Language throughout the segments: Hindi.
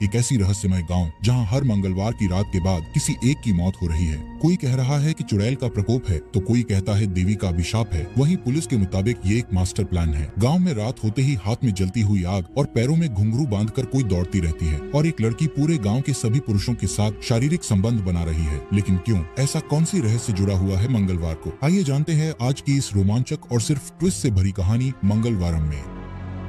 एक ऐसी रहस्यमय गांव जहां हर मंगलवार की रात के बाद किसी एक की मौत हो रही है। कोई कह रहा है कि चुड़ैल का प्रकोप है तो कोई कहता है देवी का अभिशाप है। वहीं पुलिस के मुताबिक ये एक मास्टर प्लान है। गांव में रात होते ही हाथ में जलती हुई आग और पैरों में घुंघरू बांधकर कोई दौड़ती रहती है और एक लड़की पूरे गाँव के सभी पुरुषों के साथ शारीरिक संबंध बना रही है। लेकिन क्यों? ऐसा कौन सी रहस्य जुड़ा हुआ है मंगलवार को? आइए जानते हैं आज की इस रोमांचक और सिर्फ ट्विस्ट से भरी कहानी मंगलवारम में।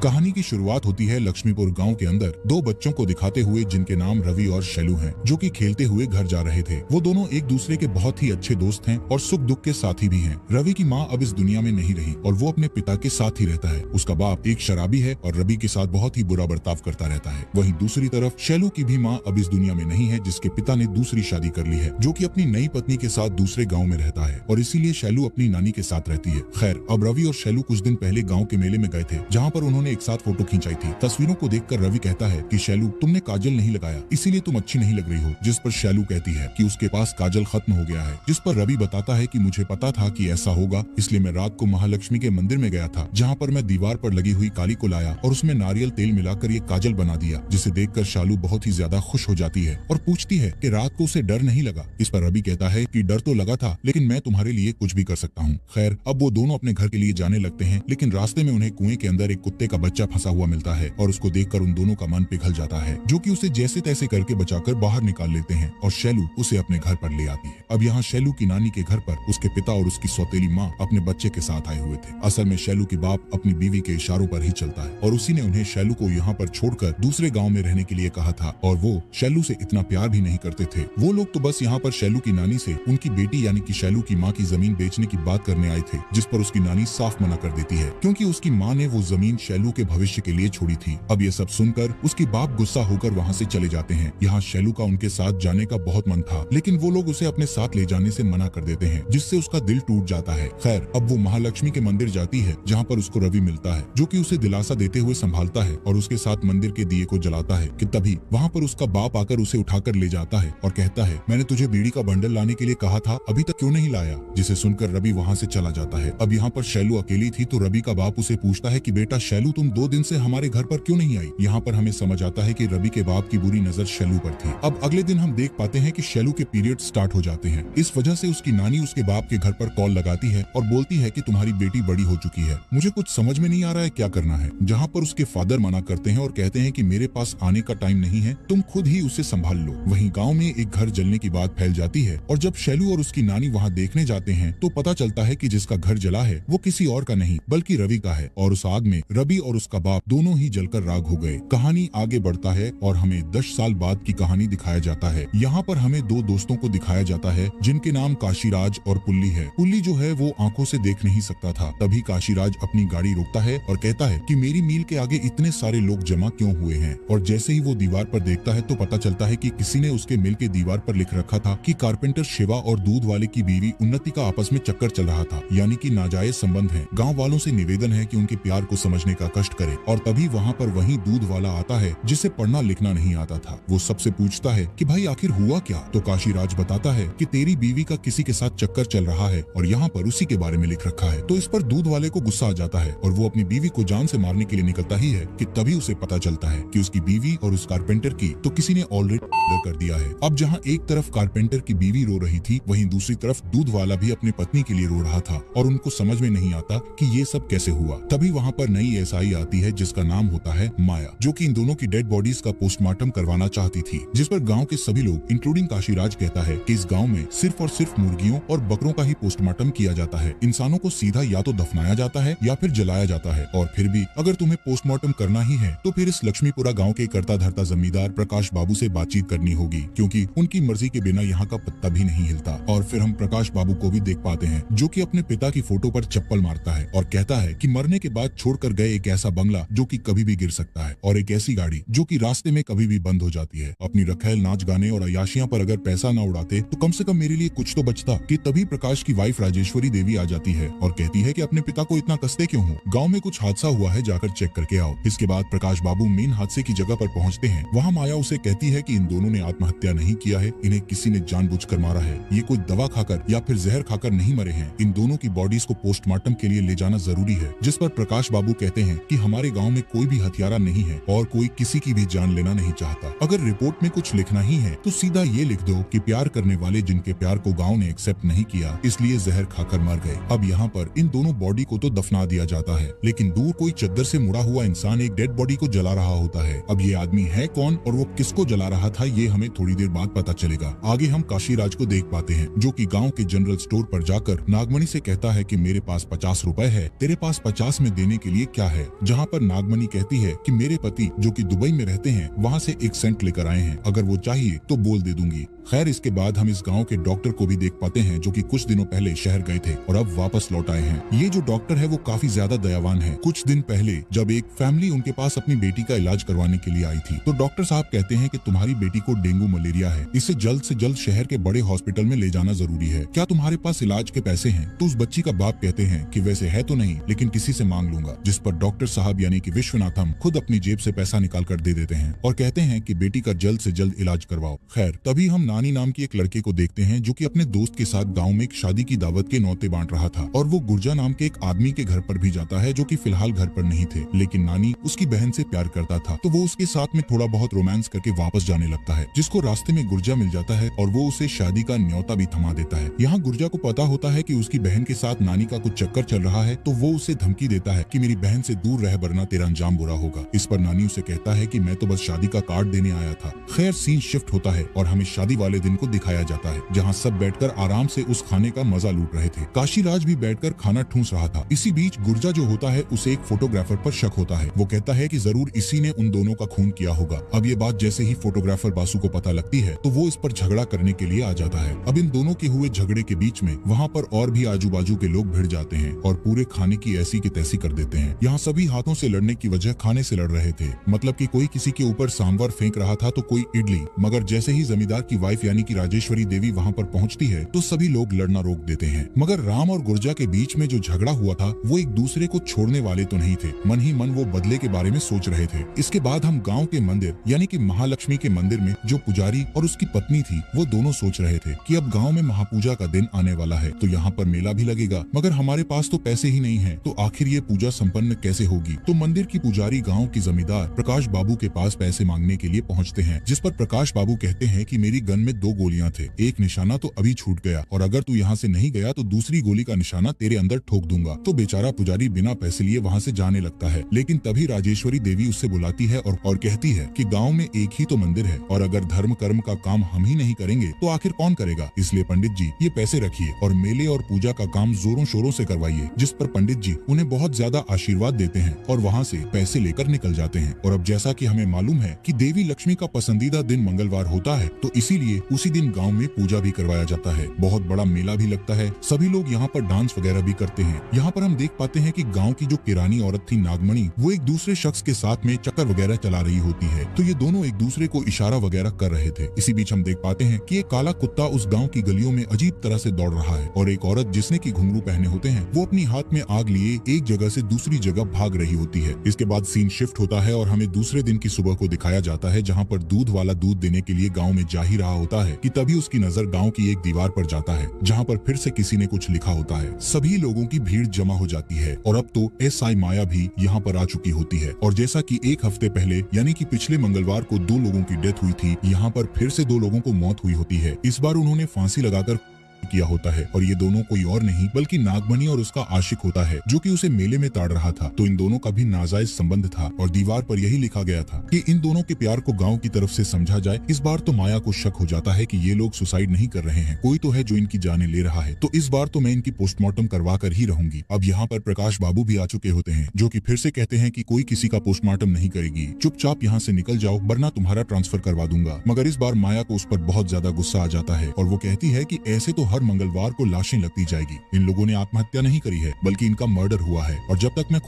कहानी की शुरुआत होती है लक्ष्मीपुर गांव के अंदर दो बच्चों को दिखाते हुए जिनके नाम रवि और शैलू हैं, जो कि खेलते हुए घर जा रहे थे। वो दोनों एक दूसरे के बहुत ही अच्छे दोस्त हैं और सुख दुख के साथी भी हैं। रवि की माँ अब इस दुनिया में नहीं रही और वो अपने पिता के साथ ही रहता है। उसका बाप एक शराबी है और रवि के साथ बहुत ही बुरा बर्ताव करता रहता है। वहीं दूसरी तरफ शैलू की भी माँ अब इस दुनिया में नहीं है, जिसके पिता ने दूसरी शादी कर ली है, जो कि अपनी नई पत्नी के साथ दूसरे गाँव में रहता है और इसीलिए शैलू अपनी नानी के साथ रहती है। खैर, अब रवि और शैलू कुछ दिन पहले गाँव के मेले में गए थे, जहाँ पर उन्होंने एक साथ फोटो खींचाई थी। तस्वीरों को देखकर रवि कहता है कि शैलू, तुमने काजल नहीं लगाया इसीलिए तुम अच्छी नहीं लग रही हो। जिस पर शैलू कहती है कि उसके पास काजल खत्म हो गया है। जिस पर रवि बताता है कि मुझे पता था कि ऐसा होगा, इसलिए मैं रात को महालक्ष्मी के मंदिर में गया था, जहाँ पर मैं दीवार पर लगी हुई काली को लाया और उसमें नारियल तेल मिलाकर ये काजल बना दिया। जिसे देखकर शालू बहुत ही ज्यादा खुश हो जाती है और पूछती है कि रात को उसे डर नहीं लगा। इस पर रवि कहता है कि डर तो लगा था, लेकिन मैं तुम्हारे लिए कुछ भी कर सकता हूँ। खैर, अब वो दोनों अपने घर के लिए जाने लगते हैं, लेकिन रास्ते में उन्हें कुएं के अंदर एक कुत्ते का बच्चा फंसा हुआ मिलता है और उसको देखकर उन दोनों का मन पिघल जाता है, जो कि उसे जैसे तैसे करके बचाकर बाहर निकाल लेते हैं और शैलू उसे अपने घर पर ले आती है। अब यहाँ शैलू की नानी के घर पर उसके पिता और उसकी सौतेली माँ अपने बच्चे के साथ आए हुए थे। असल में शैलू के बाप अपनी बीवी के इशारों पर ही चलता है और उसी ने उन्हें शैलू को यहाँ पर छोड़कर दूसरे गाँव में रहने के लिए कहा था और वो शैलू से इतना प्यार भी नहीं करते थे। वो लोग तो बस यहाँ पर शैलू की नानी से उनकी बेटी यानी कि शैलू की माँ की जमीन बेचने की बात करने आए थे, जिस पर उसकी नानी साफ मना कर देती है, क्योंकि उसकी माँ ने वो जमीन शैलू के भविष्य के लिए छोड़ी थी। अब ये सब सुनकर उसके बाप गुस्सा होकर वहाँ से चले जाते हैं। यहाँ शैलू का उनके साथ जाने का बहुत मन था, लेकिन वो लोग उसे अपने साथ ले जाने से मना कर देते हैं, जिससे उसका दिल टूट जाता है। खैर, अब वो महालक्ष्मी के मंदिर जाती है, जहाँ पर उसको रवि मिलता है, जो कि उसे दिलासा देते हुए संभालता है और उसके साथ मंदिर के दिए को जलाता है कि तभी वहाँ पर उसका बाप आकर उसे उठाकर ले जाता है और कहता है, मैंने तुझे बीड़ी का बंडल लाने के लिए कहा था, अभी तक क्यों नहीं लाया? जिसे सुनकर रवि वहाँ से चला जाता है। अब यहाँ पर शैलू अकेली थी तो रवि का बाप उसे पूछता है कि बेटा शैलू, तुम 2 दिन से हमारे घर पर क्यों नहीं आई? यहाँ पर हमें समझ आता है कि रवि के बाप की बुरी नजर शैलू पर थी। अब अगले दिन हम देख पाते हैं कि शैलू के पीरियड स्टार्ट हो जाते हैं। इस वजह से उसकी नानी उसके बाप के घर पर कॉल लगाती है और बोलती है कि तुम्हारी बेटी बड़ी हो चुकी है, मुझे कुछ समझ में नहीं आ रहा है क्या करना है। जहाँ पर उसके फादर मना करते हैं और कहते हैं कि मेरे पास आने का टाइम नहीं है, तुम खुद ही उसे संभाल लो। वहीं गाँव में एक घर जलने की बात फैल जाती है और जब शैलू और उसकी नानी वहाँ देखने जाते हैं तो पता चलता है कि जिसका घर जला है वो किसी और का नहीं बल्कि रवि का है और उस आग में रवि और उसका बाप दोनों ही जलकर राख हो गए। कहानी आगे बढ़ता है और हमें 10 साल बाद की कहानी दिखाया जाता है। यहाँ पर हमें 2 दोस्तों को दिखाया जाता है जिनके नाम काशीराज और पुल्ली है। पुल्ली जो है वो आंखों से देख नहीं सकता था। तभी काशीराज अपनी गाड़ी रोकता है और कहता है कि मेरी मील के आगे इतने सारे लोग जमा क्यों हुए हैं, और जैसे ही वो दीवार पर देखता है तो पता चलता है कि किसी ने उसके मिल के दीवार पर लिख रखा था कि कारपेंटर शिवा और दूध वाले की बीवी उन्नति का आपस में चक्कर चल रहा था, यानी कि नाजायज संबंध है। गाँव वालों से निवेदन है कि उनके प्यार को समझने का कष्ट करे। और तभी वहाँ पर वही दूध वाला आता है जिसे पढ़ना लिखना नहीं आता था। वो सबसे पूछता है कि भाई आखिर हुआ क्या? तो काशीराज बताता है कि तेरी बीवी का किसी के साथ चक्कर चल रहा है और यहाँ पर उसी के बारे में लिख रखा है। तो इस पर दूध वाले को गुस्सा आ जाता है और वो अपनी बीवी को जान से मारने के लिए निकलता ही है कि तभी उसे पता चलता है कि उसकी बीवी और उस कारपेंटर की तो किसी ने ऑलरेडी कर दिया है। अब जहाँ एक तरफ कारपेंटर की बीवी रो रही थी, वहीं दूसरी तरफ दूध वाला भी अपनी पत्नी के लिए रो रहा था और उनको समझ में नहीं आता कि ये सब कैसे हुआ। तभी वहाँ पर नई एसआई आती है जिसका नाम होता है माया, जो कि इन दोनों की डेड बॉडीज का पोस्टमार्टम करवाना चाहती थी। जिस पर गांव के सभी लोग इंक्लूडिंग काशीराज कहता है कि इस गांव में सिर्फ और सिर्फ मुर्गियों और बकरों का ही पोस्टमार्टम किया जाता है। इंसानों को सीधा या तो दफनाया जाता है या फिर जलाया जाता है। और फिर भी अगर तुम्हें पोस्टमार्टम करना ही है तो फिर इस लक्ष्मीपुरा गाँव के करता धरता जमींदार प्रकाश बाबू से बातचीत करनी होगी, क्योंकि उनकी मर्जी के बिना यहाँ का पत्ता भी नहीं हिलता। और फिर हम प्रकाश बाबू को भी देख पाते हैं जो कि अपने पिता की फोटो पर चप्पल मारता है और कहता है कि मरने के बाद छोड़कर गए एक ऐसा बंगला जो कि कभी भी गिर सकता है और एक ऐसी गाड़ी जो कि रास्ते में कभी भी बंद हो जाती है। अपनी रखेल नाच गाने और अयाशियां पर अगर पैसा ना उड़ाते तो कम से कम मेरे लिए कुछ तो बचता। कि तभी प्रकाश की वाइफ राजेश्वरी देवी आ जाती है और कहती है कि अपने पिता को इतना कसते क्यों हो, गाँव में कुछ हादसा हुआ है, जाकर चेक करके आओ। इसके बाद प्रकाश बाबू मेन हादसे की जगह पर पहुँचते हैं। वहाँ माया उसे कहती है कि इन दोनों ने आत्महत्या नहीं किया है, इन्हें किसी ने जानबूझकर मारा है। ये कोई दवा खाकर या फिर जहर खाकर नहीं मरे हैं। इन दोनों की बॉडीज को पोस्टमार्टम के लिए ले जाना जरूरी है। जिस पर प्रकाश बाबू कहते हैं हैं कि हमारे गांव में कोई भी हथियारा नहीं है और कोई किसी की भी जान लेना नहीं चाहता। अगर रिपोर्ट में कुछ लिखना ही है तो सीधा ये लिख दो कि प्यार करने वाले जिनके प्यार को गांव ने एक्सेप्ट नहीं किया, इसलिए जहर खाकर मर गए। अब यहाँ पर इन दोनों बॉडी को तो दफना दिया जाता है, लेकिन दूर कोई चद्दर से मुड़ा हुआ इंसान एक डेड बॉडी को जला रहा होता है। अब ये आदमी है कौन और वो किसको जला रहा था, ये हमें थोड़ी देर बाद पता चलेगा। आगे हम काशीराज को देख पाते हैं, जो कि गांव के जनरल स्टोर पर जाकर नागमणि से कहता है कि मेरे पास 50 रुपए है, तेरे पास 50 में देने के लिए क्या है। जहाँ पर नागमणि कहती है कि मेरे पति जो कि दुबई में रहते हैं वहाँ से एक सेंट लेकर आए हैं, अगर वो चाहिए तो बोल दे दूंगी। खैर, इसके बाद हम इस गांव के डॉक्टर को भी देख पाते हैं, जो कि कुछ दिनों पहले शहर गए थे और अब वापस लौट आए हैं। ये जो डॉक्टर है वो काफी ज्यादा दयावान है। कुछ दिन पहले जब एक फैमिली उनके पास अपनी बेटी का इलाज करवाने के लिए आई थी, तो डॉक्टर साहब कहते हैं कि तुम्हारी बेटी को डेंगू मलेरिया है, इसे जल्द से जल्द शहर के बड़े हॉस्पिटल में ले जाना जरूरी है, क्या तुम्हारे पास इलाज के पैसे हैं? तो उस बच्ची का बाप कहते हैं कि वैसे है तो नहीं, लेकिन किसी से मांग लूंगा। जिस पर डॉक्टर साहब यानी कि विश्वनाथम खुद अपनी जेब से पैसा निकाल कर दे देते हैं और कहते हैं कि बेटी का जल्द से जल्द इलाज करवाओ। खैर, तभी हम नानी नाम की एक लड़के को देखते हैं, जो कि अपने दोस्त के साथ गांव में एक शादी की दावत के न्योते बांट रहा था और वो गुर्जा नाम के एक आदमी के घर पर भी जाता है, जो कि फिलहाल घर पर नहीं थे, लेकिन नानी उसकी बहन से प्यार करता था, तो वो उसके साथ में थोड़ा बहुत रोमांस करके वापस जाने लगता है, जिसको रास्ते में गुर्जा मिल जाता है और वो उसे शादी का न्योता भी थमा देता है। यहाँ गुर्जा को पता होता है कि उसकी बहन के साथ नानी का कुछ चक्कर चल रहा है, तो वो उसे धमकी देता है कि मेरी बहन से दूर रह वरना तेरा अंजाम बुरा होगा। इस पर नानी उसे कहता है कि मैं तो बस शादी का कार्ड देने आया था। खैर, सीन शिफ्ट होता है और हमें शादी वाले दिन को दिखाया जाता है, जहाँ सब बैठकर आराम से उस खाने का मजा लूट रहे थे। काशीराज भी बैठकर खाना ठूंस रहा था। इसी बीच गुर्जा जो होता है उसे एक फोटोग्राफर पर शक होता है। वो कहता है कि जरूर इसी ने उन दोनों का खून किया होगा। अब ये बात जैसे ही फोटोग्राफर बासु को पता लगती है, तो वो इस पर झगड़ा करने के लिए आ जाता है। अब इन दोनों के हुए झगड़े के बीच में वहाँ पर और भी आजू बाजू के लोग भिड़ जाते हैं और पूरे खाने की ऐसी की तैसी कर देते हैं। यहाँ सभी हाथों से लड़ने की वजह खाने से लड़ रहे थे, मतलब कि कोई किसी के ऊपर सांभर फेंक रहा था तो कोई इडली। मगर जैसे ही जमींदार की वाइफ यानी कि राजेश्वरी देवी वहाँ पर पहुँचती है, तो सभी लोग लड़ना रोक देते हैं। मगर राम और गुर्जा के बीच में जो झगड़ा हुआ था, वो एक दूसरे को छोड़ने वाले तो नहीं थे। मन ही मन वो बदले के बारे में सोच रहे थे। इसके बाद हम गांव के मंदिर यानी कि महालक्ष्मी के मंदिर में जो पुजारी और उसकी पत्नी थी, वो दोनों सोच रहे थे कि अब गांव में महापूजा का दिन आने वाला है, तो यहाँ पर मेला भी लगेगा, मगर हमारे पास तो पैसे ही नहीं है, तो आखिर ये पूजा संपन्न कैसे होगी। तो मंदिर की पुजारी गाँव की जमींदार प्रकाश बाबू के पास पैसे मांगने के लिए पहुँचते हैं, जिस पर प्रकाश बाबू कहते हैं कि मेरी गन में 2 गोलियां थे, एक निशाना तो अभी छूट गया और अगर तू यहाँ से नहीं गया तो दूसरी गोली का निशाना तेरे अंदर ठोक दूंगा। तो बेचारा पुजारी बिना पैसे लिए वहाँ से जाने लगता है, लेकिन तभी राजेश्वरी देवी उससे बुलाती है और कहती है कि गांव में एक ही तो मंदिर है और अगर धर्म कर्म का काम हम ही नहीं करेंगे तो आखिर कौन करेगा। इसलिए पंडित जी ये पैसे रखिए और मेले और पूजा का काम जोरों शोरों से करवाइए। जिस पर पंडित जी उन्हें बहुत ज्यादा आशीर्वाद देते हैं और वहाँ से पैसे लेकर निकल जाते हैं। और अब जैसा कि हमें मालूम है कि देवी लक्ष्मी का पसंदीदा दिन मंगलवार होता है, तो इसीलिए उसी दिन गाँव में पूजा भी करवाया जाता है। बहुत बड़ा मेला भी लगता है, सभी लोग यहाँ पर डांस वगैरह भी करते हैं। यहाँ पर हम देख पाते हैं कि गांव की जो किरानी औरत थी नागमणि, वो एक दूसरे शख्स के साथ में चक्कर वगैरह चला रही होती है, तो ये दोनों एक दूसरे को इशारा वगैरह कर रहे थे। इसी बीच हम देख पाते हैं कि एक काला कुत्ता उस गांव की गलियों में अजीब तरह से दौड़ रहा है और एक औरत जिसने की घुंघरू पहने होते हैं, वो अपनी हाथ में आग लिए एक जगह से दूसरी जगह भाग रही होती है। इसके बाद सीन शिफ्ट होता है और हमें दूसरे दिन की सुबह को दिखाया जाता है, जहाँ पर दूध वाला दूध देने के लिए गाँव में जा ही रहा होता है कि तभी उसकी नजर गाँव की एक दीवार पर जाता है, जहाँ पर फिर से किसी ने कुछ लिखा होता है। सभी लोगों की भीड़ जमा हो जाती है और अब तो एसआई माया भी यहाँ पर आ चुकी होती है। और जैसा कि एक हफ्ते पहले यानी कि पिछले मंगलवार को 2 लोगों की डेथ हुई थी, यहाँ पर फिर से 2 लोगों को मौत हुई होती है। इस बार उन्होंने फांसी लगाकर किया होता है और ये दोनों कोई और नहीं बल्कि नागमणि और उसका आशिक होता है, जो कि उसे मेले में ताड़ रहा था। तो इन दोनों का भी नाजायज संबंध था और दीवार पर यही लिखा गया था कि इन दोनों के प्यार को गांव की तरफ से समझा जाए। इस बार तो माया को शक हो जाता है कि ये लोग सुसाइड नहीं कर रहे हैं, कोई तो है जो इनकी जाने ले रहा है, तो इस बार तो मैं इनकी पोस्टमार्टम करवा कर ही रहूंगी। अब यहाँ पर प्रकाश बाबू भी आ चुके होते हैं, जो कि फिर से कहते हैं कि कोई किसी का पोस्टमार्टम नहीं करेगी, चुपचाप यहाँ से निकल जाओ वरना तुम्हारा ट्रांसफर करवा दूंगा। मगर इस बार माया को उस पर बहुत ज्यादा गुस्सा आ जाता है और वो कहती है कि ऐसे तो हर मंगलवार को लाशें लगती जाएगी। इन लोगों ने आत्महत्या नहीं करी है बल्कि इनका मर्डर हुआ है और जब तक मैं